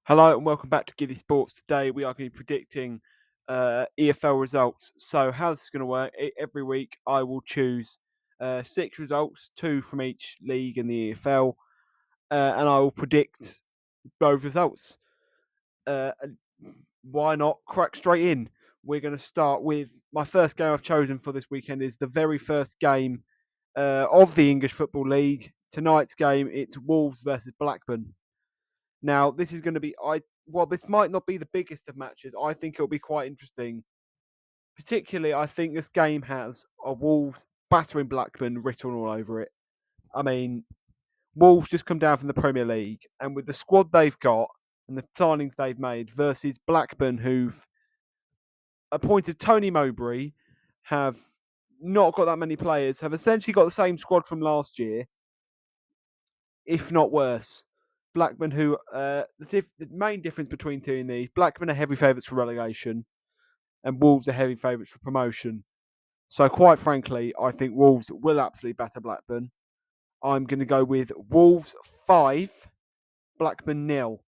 Hello and welcome back to Giddy Sports. Today we are going to be predicting EFL results. So how this is going to work, every week I will choose 6 results, 2 from each league in the EFL, and I will predict both results. And why not crack straight in? We're going to start with my first game I've chosen for this weekend is the very first game of the English Football League. Tonight's game, it's Wolves versus Blackburn. Now, this is going to be this might not be the biggest of matches. I think it'll be quite interesting. Particularly, I think this game has a Wolves battering Blackburn written all over it. I mean, Wolves just come down from the Premier League, and with the squad they've got and the signings they've made versus Blackburn, who've appointed Tony Mowbray, have not got that many players, have essentially got the same squad from last year, if not worse. Blackburn, who the main difference between two in these, Blackburn are heavy favourites for relegation, and Wolves are heavy favourites for promotion. So, quite frankly, I think Wolves will absolutely batter Blackburn. I'm going to go with Wolves 5, Blackburn 0.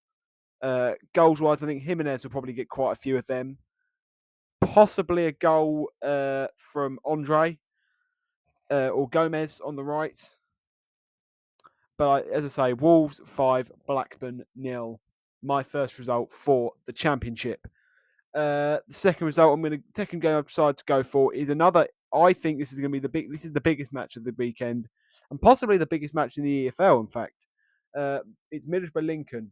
Goals wise, I think Jimenez will probably get quite a few of them. Possibly a goal from Andre or Gomez on the right. But as I say, Wolves 5, Blackburn 0. My first result for the Championship. The second result, second game I've decided to go for is another. I think this is going to be This is the biggest match of the weekend, and possibly the biggest match in the EFL. In fact, it's Middlesbrough Lincoln.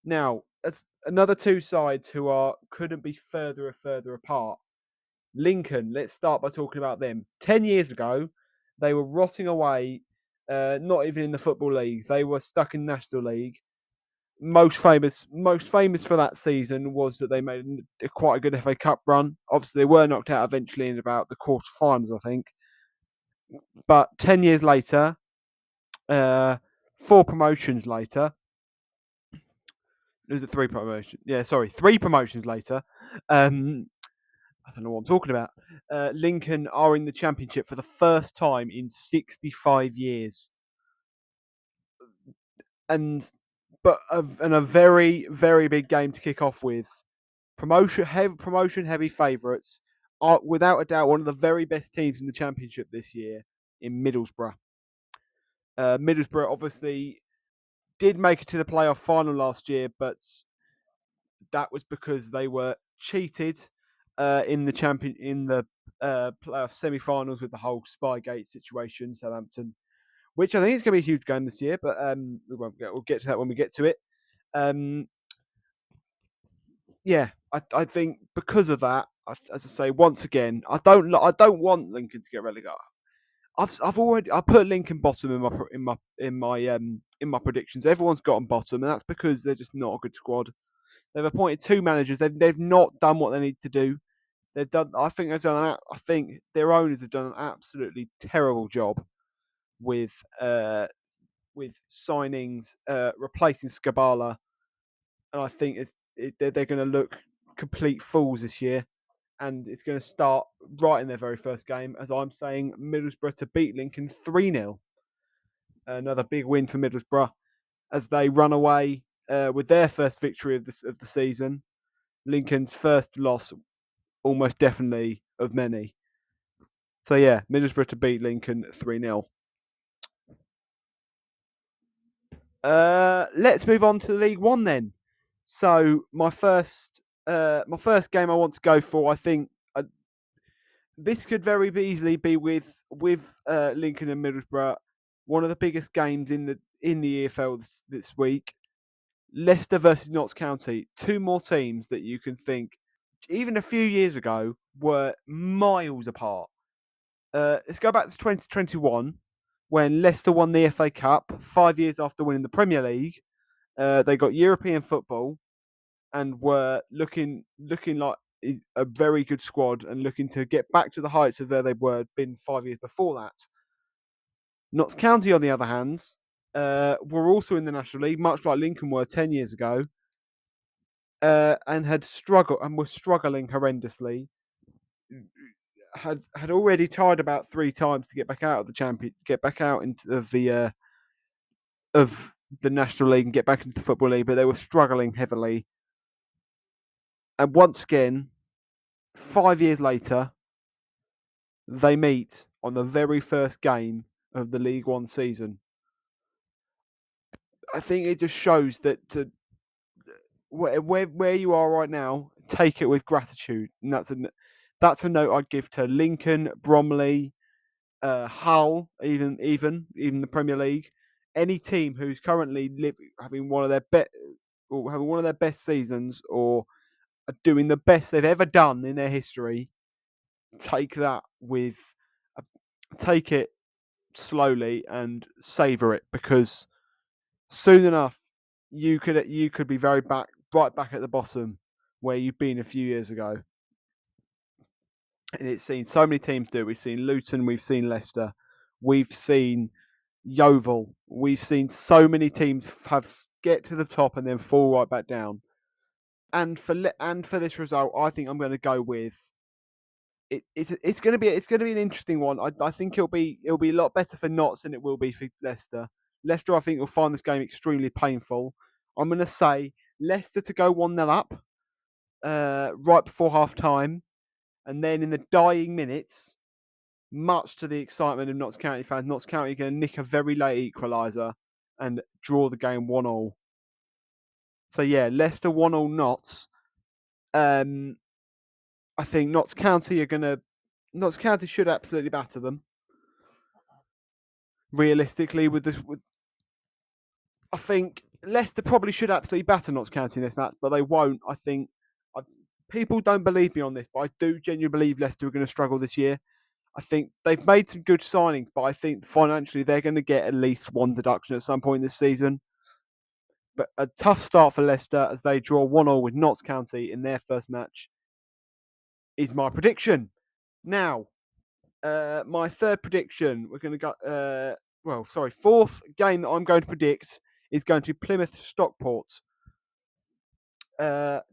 Now, as another two sides who couldn't be further apart. Lincoln. Let's start by talking about them. 10 years ago, they were rotting away. Not even in the Football League. They were stuck in National League. Most famous for that season was that they made quite a good FA Cup run. Obviously, they were knocked out eventually in about the quarterfinals, I think. But 10 years later, 4 promotions later, was it 3 promotions? Yeah, sorry, 3 promotions later. I don't know what I'm talking about. Lincoln are in the Championship for the first time in 65 years. And a very, very big game to kick off with. Promotion heavy favourites are without a doubt one of the very best teams in the Championship this year in Middlesbrough. Middlesbrough obviously did make it to the playoff final last year, but that was because they were cheated in the playoff semi-finals with the whole Spygate situation, Southampton, which I think is going to be a huge game this year. But we'll get to that when we get to it. Yeah, I think because of that, as I say once again, I don't want Lincoln to get relegated. I put Lincoln bottom in my predictions. Everyone's got them bottom, and that's because they're just not a good squad. They've appointed 2 managers. They've not done what they need to do. They've done. I think their owners have done an absolutely terrible job with signings, replacing Scabala, and I think they're going to look complete fools this year. And it's going to start right in their very first game, as I'm saying Middlesbrough to beat Lincoln 3-0. Another big win for Middlesbrough as they run away with their first victory of the season. Lincoln's first loss, almost definitely of many. So yeah, Middlesbrough to beat Lincoln 3-0. Let's move on to League One then. So my first game I want to go for, I think this could very easily be with Lincoln and Middlesbrough, one of the biggest games in the EFL this week. Leicester versus Notts County, 2 more teams that you can think, even a few years ago, were miles apart. Let's go back to 2021 when Leicester won the FA Cup 5 years after winning the Premier League. They got European football and were looking like a very good squad and looking to get back to the heights of where they were been 5 years before that. Notts County, on the other hand, were also in the National League, much like Lincoln were 10 years ago, and had struggled and were struggling horrendously. Had already tried about 3 times to get back out of the champion, get back out into the the National League and get back into the Football League, but they were struggling heavily. And once again, 5 years later, they meet on the very first game of the League One season. I think it just shows that where you are right now, take it with gratitude, and that's a note I'd give to Lincoln, Bromley, Hull, even the Premier League. Any team who's currently having one of their best seasons or are doing the best they've ever done in their history, take that with take it slowly and savor it, because soon enough you could be right back at the bottom where you've been a few years ago. And it's seen so many teams do. We've seen Luton, we've seen Leicester, we've seen Yeovil, we've seen so many teams get to the top and then fall right back down. And for this result, I think I'm going to go with it's going to be an interesting one. I think it'll be a lot better for Notts than it will be for Leicester. Leicester, I think, will find this game extremely painful. I'm going to say Leicester to go 1-0 up right before half time, and then in the dying minutes, much to the excitement of Notts County fans, Notts County are going to nick a very late equaliser and draw the game 1-1. So yeah, Leicester 1-0 Notts. I think Notts County should absolutely batter them. Realistically, I think Leicester probably should absolutely batter Notts County in this match, but they won't. I think people don't believe me on this, but I do genuinely believe Leicester are going to struggle this year. I think they've made some good signings, but I think financially they're going to get at least one deduction at some point this season. But a tough start for Leicester as they draw 1-0 with Notts County in their first match is my prediction. Now, my third prediction, we're going to go. Fourth game that I'm going to predict is going to be Plymouth Stockport.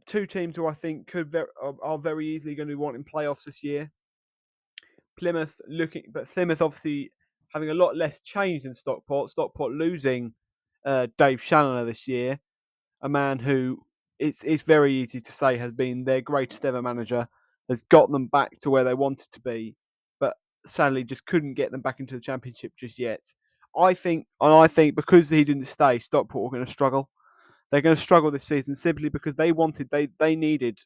Two teams who I think are very easily going to be wanting playoffs this year. Plymouth obviously having a lot less change than Stockport. Stockport losing Dave Challoner this year, a man who it's very easy to say has been their greatest ever manager, has got them back to where they wanted to be, but sadly just couldn't get them back into the Championship just yet. I think because he didn't stay, Stockport are going to struggle. They're going to struggle this season simply because they needed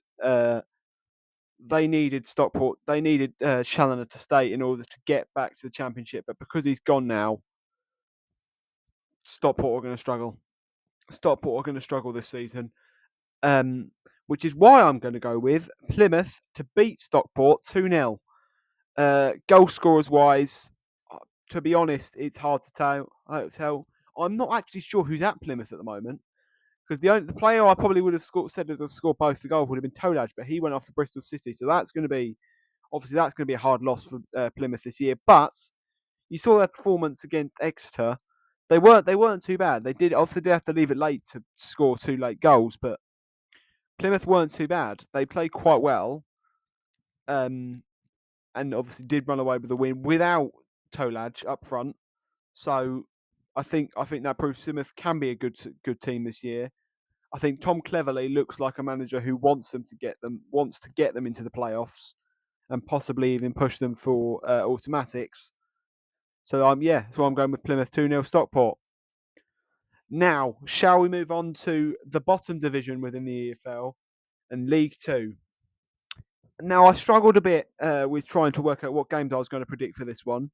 Stockport, they needed Challoner to stay in order to get back to the Championship. But because he's gone now, Stockport are going to struggle. Stockport are going to struggle this season, which is why I'm going to go with Plymouth to beat Stockport 2-0. Goal scorers wise, to be honest, it's hard to tell. I'm not actually sure who's at Plymouth at the moment, because the player I probably would have said would have scored both the goals would have been Tolaj, but he went off to Bristol City, so that's going to be a hard loss for Plymouth this year. But you saw their performance against Exeter; they weren't too bad. They did have to leave it late to score two late goals, but Plymouth weren't too bad. They played quite well, and obviously did run away with the win without Tolaj up front. So I think that proves Plymouth can be a good team this year. I think Tom Cleverley looks like a manager who wants to get them into the playoffs and possibly even push them for automatics. So I'm going with Plymouth 2-0 Stockport. Now, shall we move on to the bottom division within the EFL and League Two? Now, I struggled a bit with trying to work out what games I was going to predict for this one.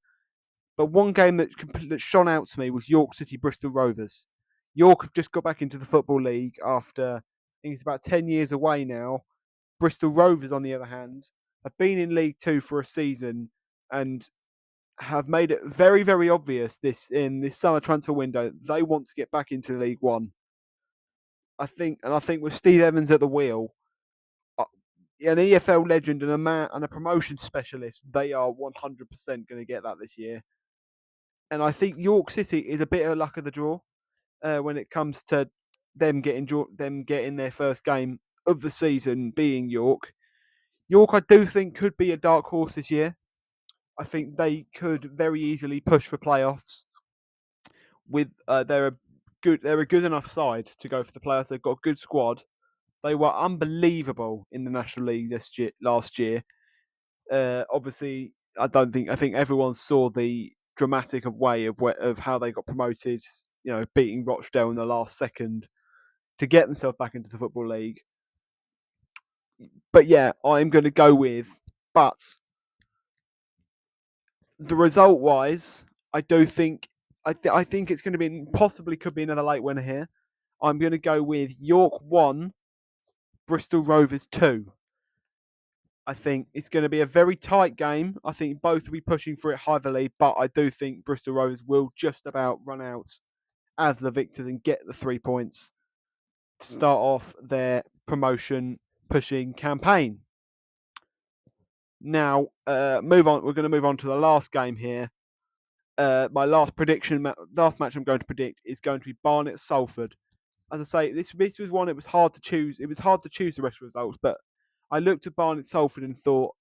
But one game that shone out to me was York City Bristol Rovers. York have just got back into the Football League after, I think it's about 10 years away now. Bristol Rovers, on the other hand, have been in League Two for a season and have made it very, very obvious in this summer transfer window they want to get back into League One. I think with Steve Evans at the wheel, an EFL legend and a promotion specialist, they are 100% going to get that this year. And I think York City is a bit of luck of the draw when it comes to them getting their first game of the season being York. York, I do think, could be a dark horse this year. I think they could very easily push for playoffs. They're a good. They're a good enough side to go for the playoffs. They've got a good squad. They were unbelievable in the National League last year. Obviously, I think everyone saw the dramatic way of how they got promoted. Beating Rochdale in the last second to get themselves back into the Football League. But yeah, I'm going to go with. But the result wise, I do think I think it's going to be possibly could be another late winner here. I'm going to go with York 1, Bristol Rovers 2. I think it's going to be a very tight game. I think both will be pushing for it heavily, but I do think Bristol Rovers will just about run out as the victors and get the 3 points to start off their promotion pushing campaign. Now, move on. We're going to move on to the last game here. My last match I'm going to predict is going to be Barnet Salford. As I say, this was one. It was hard to choose. It was hard to choose the rest of the results, but I looked at Barnet Salford and thought,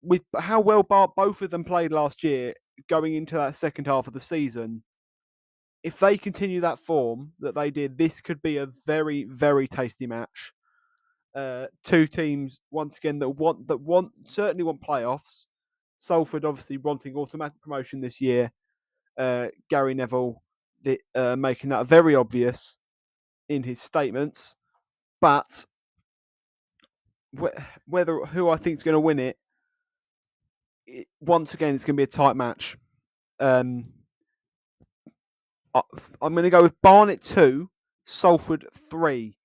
with how well both of them played last year, going into that second half of the season, if they continue that form that they did, this could be a very, very tasty match. Two teams once again that certainly want playoffs. Salford obviously wanting automatic promotion this year. Gary Neville making that very obvious in his statements. But who I think is going to win it, once again, it's going to be a tight match. I'm going to go with Barnet 2, Salford 3,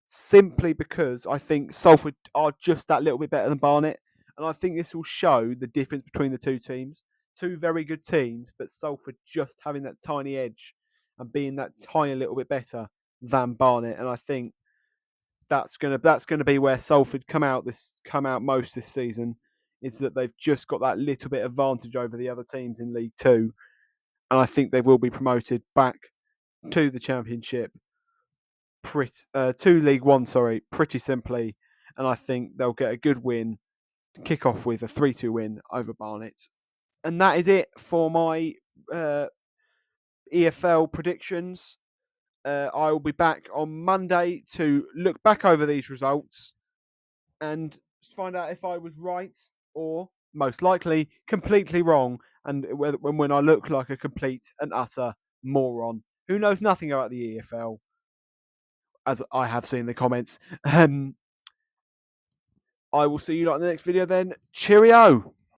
simply because I think Salford are just that little bit better than Barnet, and I think this will show the difference between the two teams. Two very good teams, but Salford just having that tiny edge and being that tiny little bit better than Barnet, and I think that's gonna be where Salford come out most this season. Is that they've just got that little bit advantage over the other teams in League Two, and I think they will be promoted back to the Championship, to League One, pretty simply, and I think they'll get a good win, kick off with a 3-2 win over Barnet, and that is it for my EFL predictions. I will be back on Monday to look back over these results and find out if I was right or most likely completely wrong, and when I look like a complete and utter moron who knows nothing about the EFL, as I have seen in the comments. I will see you in the next video then. Cheerio!